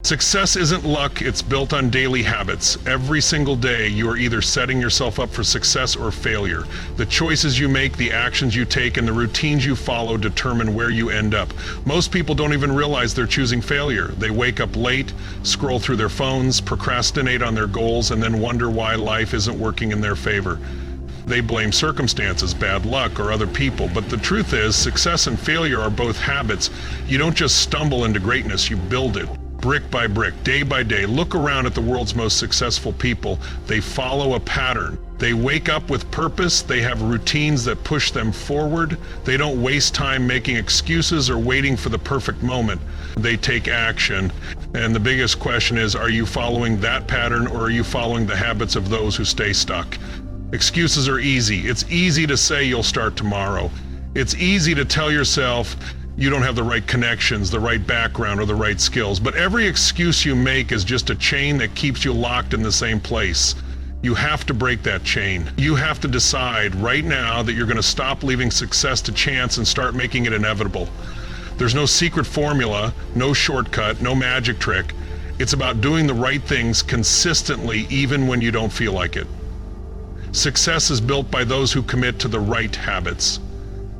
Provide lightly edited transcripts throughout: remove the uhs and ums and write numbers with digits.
Success isn't luck, it's built on daily habits. Every single day, you are either setting yourself up for success or failure. The choices you make, the actions you take, and the routines you follow determine where you end up. Most people don't even realize they're choosing failure. They wake up late, scroll through their phones, procrastinate on their goals, and then wonder why life isn't working in their favor. They blame circumstances, bad luck, or other people. But the truth is, success and failure are both habits. You don't just stumble into greatness, you build it. Brick by brick, day by day. Look around at the world's most successful people. They follow a pattern. They wake up with purpose. They have routines that push them forward. They don't waste time making excuses or waiting for the perfect moment. They take action. And the biggest question is, are you following that pattern, or are you following the habits of those who stay stuck? Excuses are easy. It's easy to say you'll start tomorrow. It's easy to tell yourself you don't have the right connections, the right background, or the right skills. But every excuse you make is just a chain that keeps you locked in the same place. You have to break that chain. You have to decide right now that you're going to stop leaving success to chance and start making it inevitable. There's no secret formula, no shortcut, no magic trick. It's about doing the right things consistently, even when you don't feel like it. Success is built by those who commit to the right habits.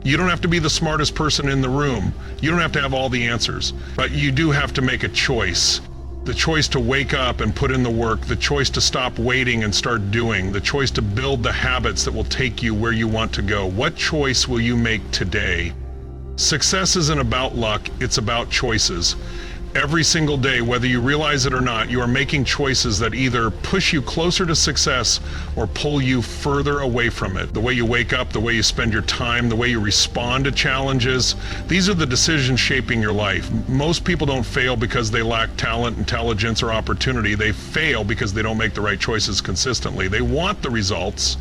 You don't have to be the smartest person in the room. You don't have to have all the answers, but you do have to make a choice. The choice to wake up and put in the work, the choice to stop waiting and start doing, the choice to build the habits that will take you where you want to go. What choice will you make today? Success isn't about luck, it's about choices. Every single day, whether you realize it or not, you are making choices that either push you closer to success or pull you further away from it. The way you wake up, the way you spend your time, the way you respond to challenges, these are the decisions shaping your life. Most people don't fail because they lack talent, intelligence, or opportunity. They fail because they don't make the right choices consistently. They want the results,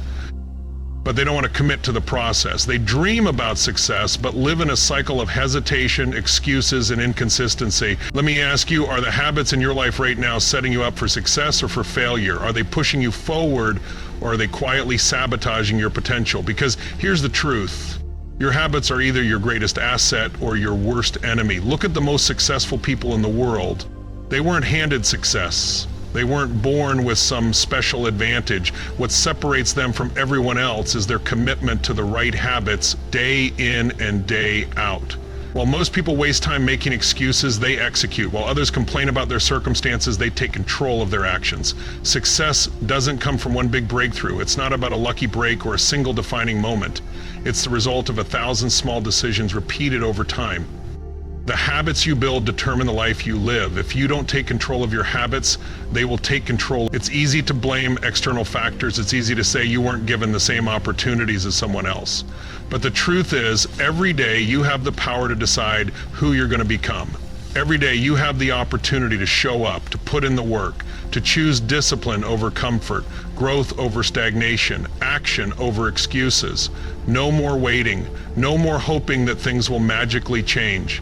but they don't want to commit to the process. They dream about success, but live in a cycle of hesitation, excuses, and inconsistency. Let me ask you, are the habits in your life right now setting you up for success or for failure? Are they pushing you forward, or are they quietly sabotaging your potential? Because here's the truth. Your habits are either your greatest asset or your worst enemy. Look at the most successful people in the world. They weren't handed success. They weren't born with some special advantage. What separates them from everyone else is their commitment to the right habits day in and day out. While most people waste time making excuses, they execute. While others complain about their circumstances, they take control of their actions. Success doesn't come from one big breakthrough. It's not about a lucky break or a single defining moment. It's the result of 1,000 small decisions repeated over time. The habits you build determine the life you live. If you don't take control of your habits, they will take control. It's easy to blame external factors. It's easy to say you weren't given the same opportunities as someone else. But the truth is, every day you have the power to decide who you're going to become. Every day you have the opportunity to show up, to put in the work, to choose discipline over comfort, growth over stagnation, action over excuses. No more waiting, no more hoping that things will magically change.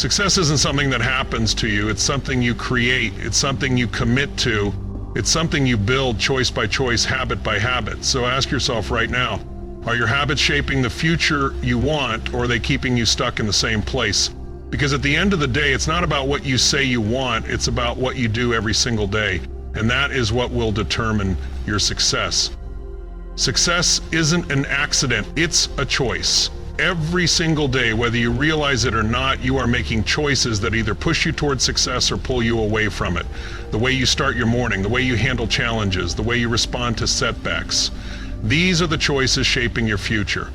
Success isn't something that happens to you, it's something you create, it's something you commit to, it's something you build choice by choice, habit by habit. So ask yourself right now, are your habits shaping the future you want, or are they keeping you stuck in the same place? Because at the end of the day, it's not about what you say you want, it's about what you do every single day. And that is what will determine your success. Success isn't an accident, it's a choice. Every single day, whether you realize it or not, you are making choices that either push you towards success or pull you away from it. The way you start your morning, the way you handle challenges, the way you respond to setbacks. These are the choices shaping your future.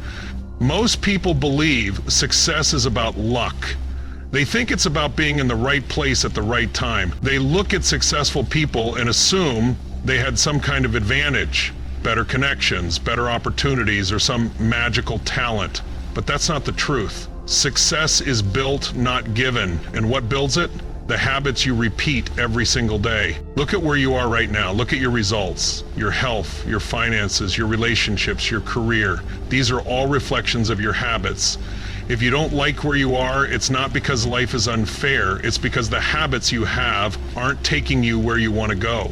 Most people believe success is about luck. They think it's about being in the right place at the right time. They look at successful people and assume they had some kind of advantage, better connections, better opportunities, or some magical talent. But that's not the truth. Success is built, not given. And what builds it? The habits you repeat every single day. Look at where you are right now. Look at your results, your health, your finances, your relationships, your career. These are all reflections of your habits. If you don't like where you are, it's not because life is unfair. It's because the habits you have aren't taking you where you want to go.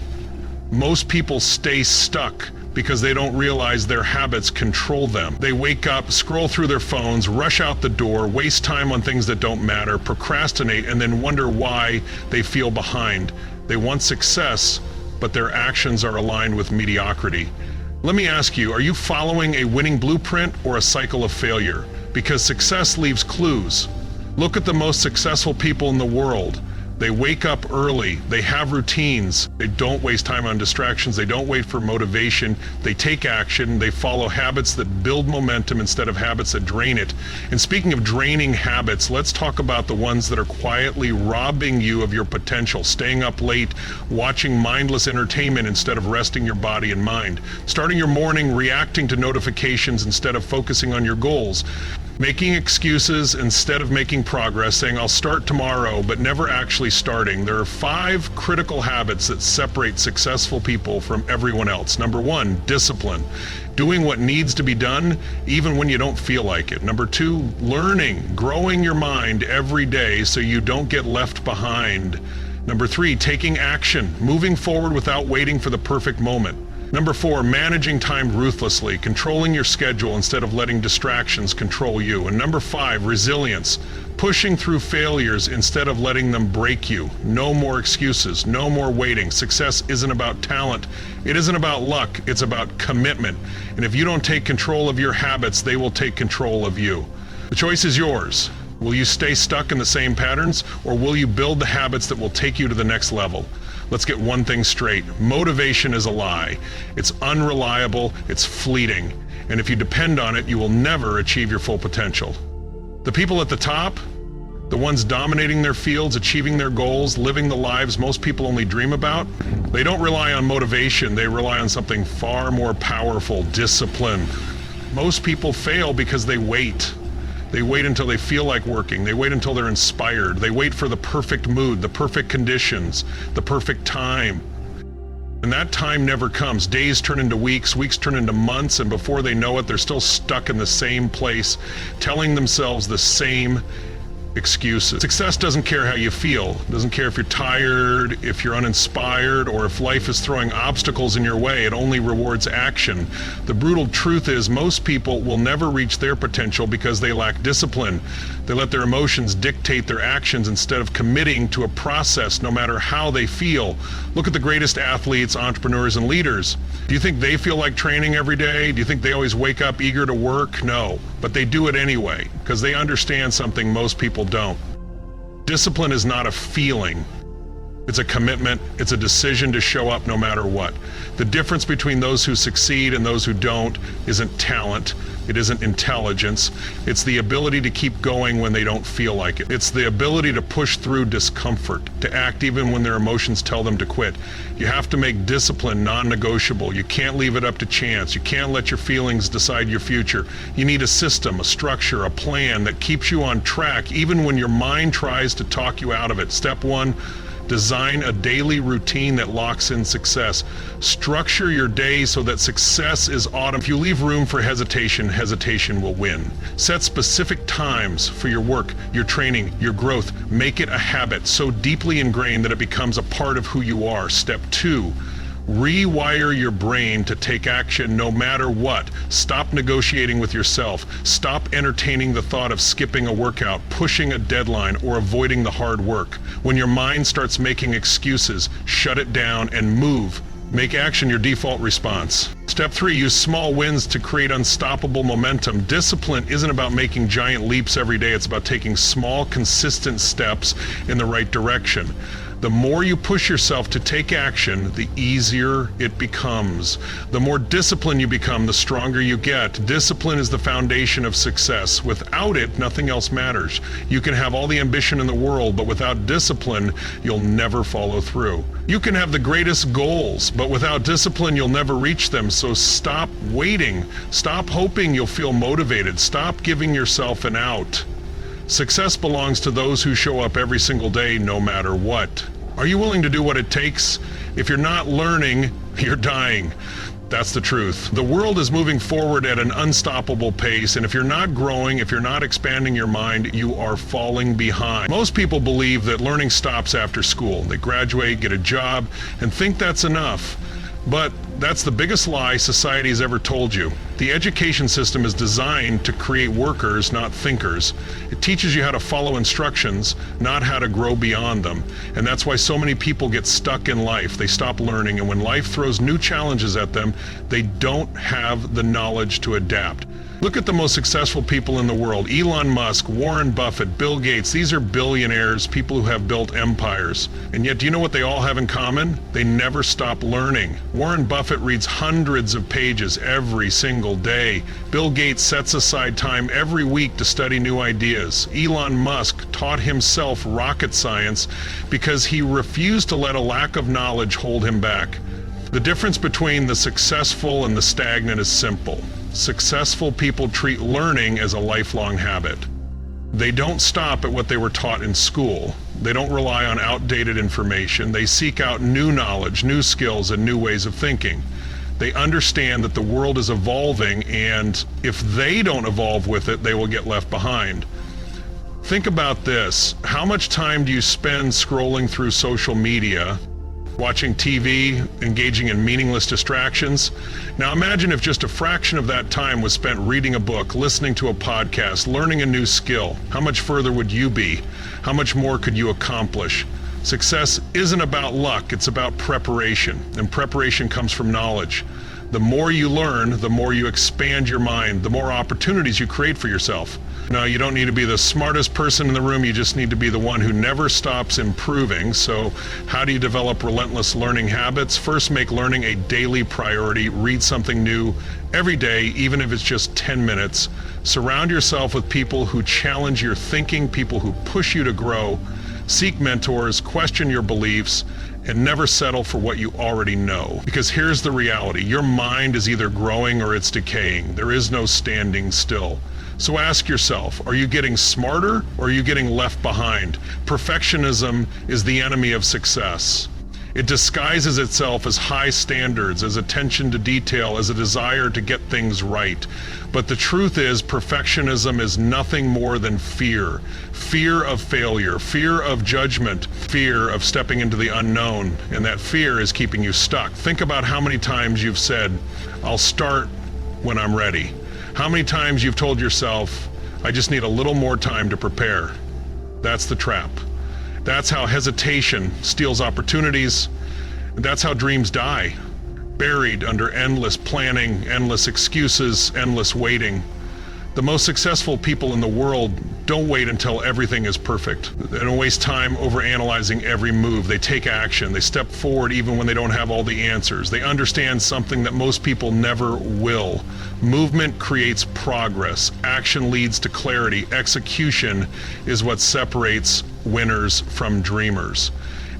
Most people stay stuck because they don't realize their habits control them. They wake up, scroll through their phones, rush out the door, waste time on things that don't matter, procrastinate, and then wonder why they feel behind. They want success, but their actions are aligned with mediocrity. Let me ask you, are you following a winning blueprint or a cycle of failure? Because success leaves clues. Look at the most successful people in the world. They wake up early, they have routines, they don't waste time on distractions, they don't wait for motivation, they take action, they follow habits that build momentum instead of habits that drain it. And speaking of draining habits, let's talk about the ones that are quietly robbing you of your potential, staying up late, watching mindless entertainment instead of resting your body and mind, starting your morning reacting to notifications instead of focusing on your goals, making excuses instead of making progress, saying I'll start tomorrow, but never actually starting. There are 5 critical habits that separate successful people from everyone else. Number 1, discipline. Doing what needs to be done, even when you don't feel like it. Number 2, learning, growing your mind every day so you don't get left behind. Number 3, taking action, moving forward without waiting for the perfect moment. Number 4, managing time ruthlessly, controlling your schedule instead of letting distractions control you. And number 5, resilience, pushing through failures instead of letting them break you. No more excuses, no more waiting. Success isn't about talent, it isn't about luck, it's about commitment. And if you don't take control of your habits, they will take control of you. The choice is yours. Will you stay stuck in the same patterns, or will you build the habits that will take you to the next level? Let's get one thing straight. Motivation is a lie. It's unreliable, it's fleeting. And if you depend on it, you will never achieve your full potential. The people at the top, the ones dominating their fields, achieving their goals, living the lives most people only dream about, they don't rely on motivation, they rely on something far more powerful, discipline. Most people fail because they wait. They wait until they feel like working. They wait until they're inspired. They wait for the perfect mood, the perfect conditions, the perfect time. And that time never comes. Days turn into weeks, weeks turn into months, and before they know it, they're still stuck in the same place, telling themselves the same excuses. Success doesn't care how you feel. It doesn't care if you're tired, if you're uninspired, or if life is throwing obstacles in your way. It only rewards action. The brutal truth is most people will never reach their potential because they lack discipline. They let their emotions dictate their actions instead of committing to a process no matter how they feel. Look at the greatest athletes, entrepreneurs, and leaders. Do you think they feel like training every day? Do you think they always wake up eager to work? No, but they do it anyway because they understand something most people don't. Discipline is not a feeling. It's a commitment. It's a decision to show up no matter what. The difference between those who succeed and those who don't isn't talent. It isn't intelligence. It's the ability to keep going when they don't feel like it. It's the ability to push through discomfort, to act even when their emotions tell them to quit. You have to make discipline non-negotiable. You can't leave it up to chance. You can't let your feelings decide your future. You need a system, a structure, a plan that keeps you on track even when your mind tries to talk you out of it. Step 1, design a daily routine that locks in success. Structure your day so that success is autumn. If you leave room for hesitation, hesitation will win. Set specific times for your work, your training, your growth. Make it a habit so deeply ingrained that it becomes a part of who you are. Step 2, rewire your brain to take action no matter what. Stop negotiating with yourself. Stop entertaining the thought of skipping a workout, pushing a deadline, or avoiding the hard work. When your mind starts making excuses, shut it down and move. Make action your default response. Step 3, use small wins to create unstoppable momentum. Discipline isn't about making giant leaps every day. It's about taking small, consistent steps in the right direction. The more you push yourself to take action, the easier it becomes. The more disciplined you become, the stronger you get. Discipline is the foundation of success. Without it, nothing else matters. You can have all the ambition in the world, but without discipline, you'll never follow through. You can have the greatest goals, but without discipline, you'll never reach them. So stop waiting. Stop hoping you'll feel motivated. Stop giving yourself an out. Success belongs to those who show up every single day, no matter what. Are you willing to do what it takes? If you're not learning, you're dying. That's the truth. The world is moving forward at an unstoppable pace, and if you're not growing, if you're not expanding your mind, you are falling behind. Most people believe that learning stops after school. They graduate, get a job, and think that's enough. But That's the biggest lie society has ever told you. The education system is designed to create workers, not thinkers. It teaches you how to follow instructions, not how to grow beyond them. And that's why so many people get stuck in life. They stop learning, and when life throws new challenges at them, they don't have the knowledge to adapt. Look at the most successful people in the world. Elon Musk, Warren Buffett, Bill Gates. These are billionaires, people who have built empires. And yet, do you know what they all have in common? They never stop learning. Warren Buffett reads hundreds of pages every single day. Bill Gates sets aside time every week to study new ideas. Elon Musk taught himself rocket science because he refused to let a lack of knowledge hold him back. The difference between the successful and the stagnant is simple. Successful people treat learning as a lifelong habit. They don't stop at what they were taught in school. They don't rely on outdated information. They seek out new knowledge, new skills, and new ways of thinking. They understand that the world is evolving, and if they don't evolve with it, they will get left behind. Think about this. How much time do you spend scrolling through social media, watching TV, engaging in meaningless distractions? Now imagine if just a fraction of that time was spent reading a book, listening to a podcast, learning a new skill. How much further would you be? How much more could you accomplish? Success isn't about luck, it's about preparation, and preparation comes from knowledge. The more you learn, the more you expand your mind, the more opportunities you create for yourself. Now, you don't need to be the smartest person in the room, you just need to be the one who never stops improving. So how do you develop relentless learning habits? First, make learning a daily priority. Read something new every day, even if it's just 10 minutes. Surround yourself with people who challenge your thinking, people who push you to grow. Seek mentors, question your beliefs, and never settle for what you already know. Because here's the reality, your mind is either growing or it's decaying. There is no standing still. So ask yourself, are you getting smarter or are you getting left behind? Perfectionism is the enemy of success. It disguises itself as high standards, as attention to detail, as a desire to get things right. But the truth is, perfectionism is nothing more than fear. Fear of failure, fear of judgment, fear of stepping into the unknown. And that fear is keeping you stuck. Think about how many times you've said, I'll start when I'm ready. How many times you've told yourself, I just need a little more time to prepare. That's the trap. That's how hesitation steals opportunities. That's how dreams die, buried under endless planning, endless excuses, endless waiting. The most successful people in the world don't wait until everything is perfect. They don't waste time overanalyzing every move. They take action. They step forward even when they don't have all the answers. They understand something that most people never will. Movement creates progress. Action leads to clarity. Execution is what separates winners from dreamers.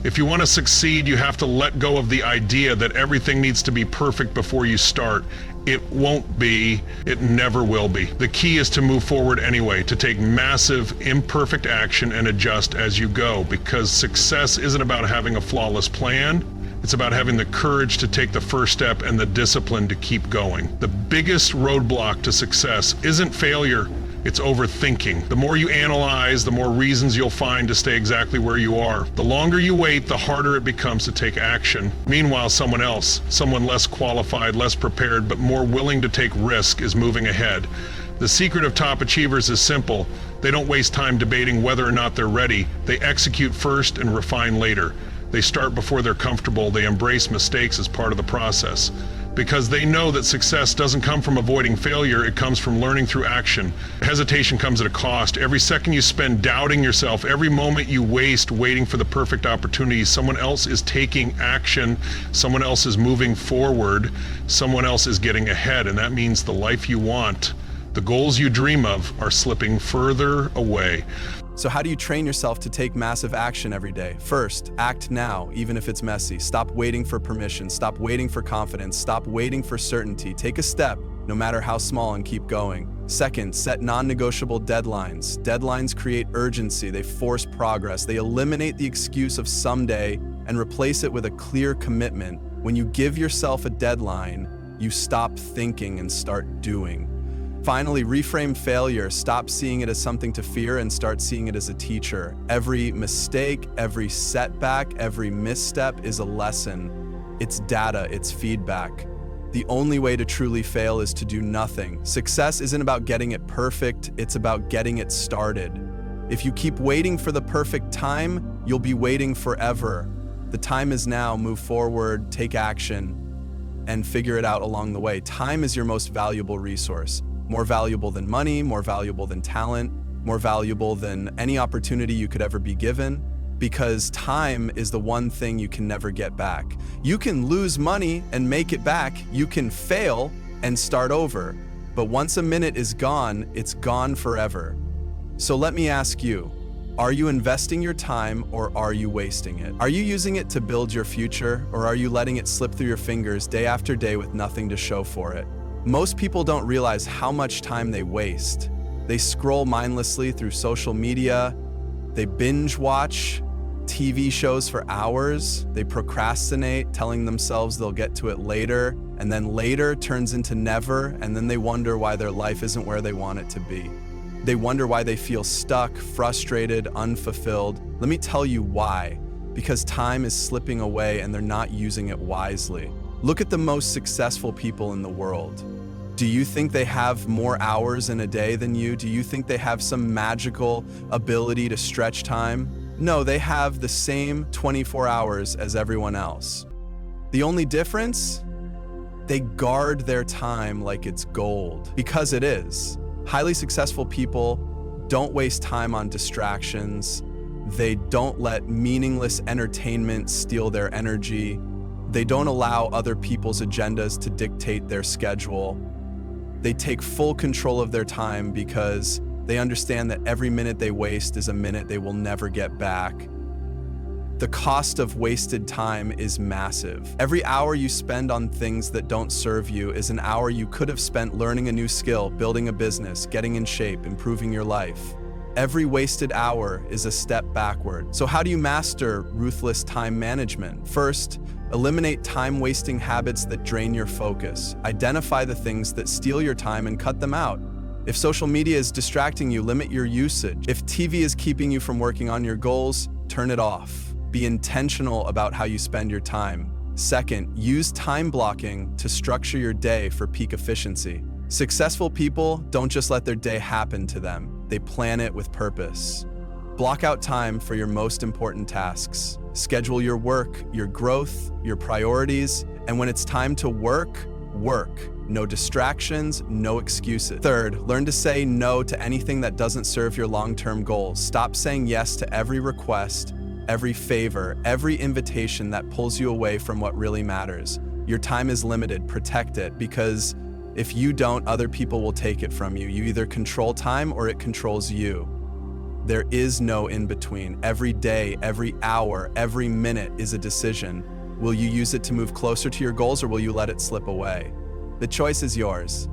If you want to succeed, you have to let go of the idea that everything needs to be perfect before you start. It won't be, it never will be. The key is to move forward anyway, to take massive, imperfect action and adjust as you go, because success isn't about having a flawless plan. It's about having the courage to take the first step and the discipline to keep going. The biggest roadblock to success isn't failure, it's overthinking. The more you analyze, the more reasons you'll find to stay exactly where you are. The longer you wait, the harder it becomes to take action. Meanwhile, someone else, someone less qualified, less prepared, but more willing to take risk is moving ahead. The secret of top achievers is simple. They don't waste time debating whether or not they're ready. They execute first and refine later. They start before they're comfortable. They embrace mistakes as part of the process. Because they know that success doesn't come from avoiding failure, it comes from learning through action. Hesitation comes at a cost. Every second you spend doubting yourself, every moment you waste waiting for the perfect opportunity, someone else is taking action, someone else is moving forward, someone else is getting ahead, and that means the life you want, the goals you dream of, are slipping further away. So how do you train yourself to take massive action every day? First, act now, even if it's messy. Stop waiting for permission. Stop waiting for confidence. Stop waiting for certainty. Take a step, no matter how small, and keep going. Second, set non-negotiable deadlines. Deadlines create urgency. They force progress. They eliminate the excuse of someday and replace it with a clear commitment. When you give yourself a deadline, you stop thinking and start doing. Finally, reframe failure. Stop seeing it as something to fear and start seeing it as a teacher. Every mistake, every setback, every misstep is a lesson. It's data, it's feedback. The only way to truly fail is to do nothing. Success isn't about getting it perfect, it's about getting it started. If you keep waiting for the perfect time, you'll be waiting forever. The time is now. Move forward, take action, and figure it out along the way. Time is your most valuable resource. More valuable than money, more valuable than talent, more valuable than any opportunity you could ever be given, because time is the one thing you can never get back. You can lose money and make it back. You can fail and start over. But once a minute is gone, it's gone forever. So let me ask you, are you investing your time or are you wasting it? Are you using it to build your future, or are you letting it slip through your fingers day after day with nothing to show for it? Most people don't realize how much time they waste. They scroll mindlessly through social media, they binge watch TV shows for hours, they procrastinate, telling themselves they'll get to it later, and then later turns into never, and then they wonder why their life isn't where they want it to be. They wonder why they feel stuck, frustrated, unfulfilled. Let me tell you why. Because time is slipping away and they're not using it wisely. Look at the most successful people in the world. Do you think they have more hours in a day than you? Do you think they have some magical ability to stretch time? No, they have the same 24 hours as everyone else. The only difference? They guard their time like it's gold, because it is. Highly successful people don't waste time on distractions. They don't let meaningless entertainment steal their energy. They don't allow other people's agendas to dictate their schedule. They take full control of their time because they understand that every minute they waste is a minute they will never get back. The cost of wasted time is massive. Every hour you spend on things that don't serve you is an hour you could have spent learning a new skill, building a business, getting in shape, improving your life. Every wasted hour is a step backward. So how do you master ruthless time management? First, eliminate time-wasting habits that drain your focus. Identify the things that steal your time and cut them out. If social media is distracting you, limit your usage. If TV is keeping you from working on your goals, turn it off. Be intentional about how you spend your time. Second, use time blocking to structure your day for peak efficiency. Successful people don't just let their day happen to them. They plan it with purpose. Block out time for your most important tasks. Schedule your work, your growth, your priorities, and when it's time to work, work. No distractions, no excuses. Third, learn to say no to anything that doesn't serve your long-term goals. Stop saying yes to every request, every favor, every invitation that pulls you away from what really matters. Your time is limited, protect it, because if you don't, other people will take it from you. You either control time or it controls you. There is no in-between. Every day, every hour, every minute is a decision. Will you use it to move closer to your goals, or will you let it slip away? The choice is yours.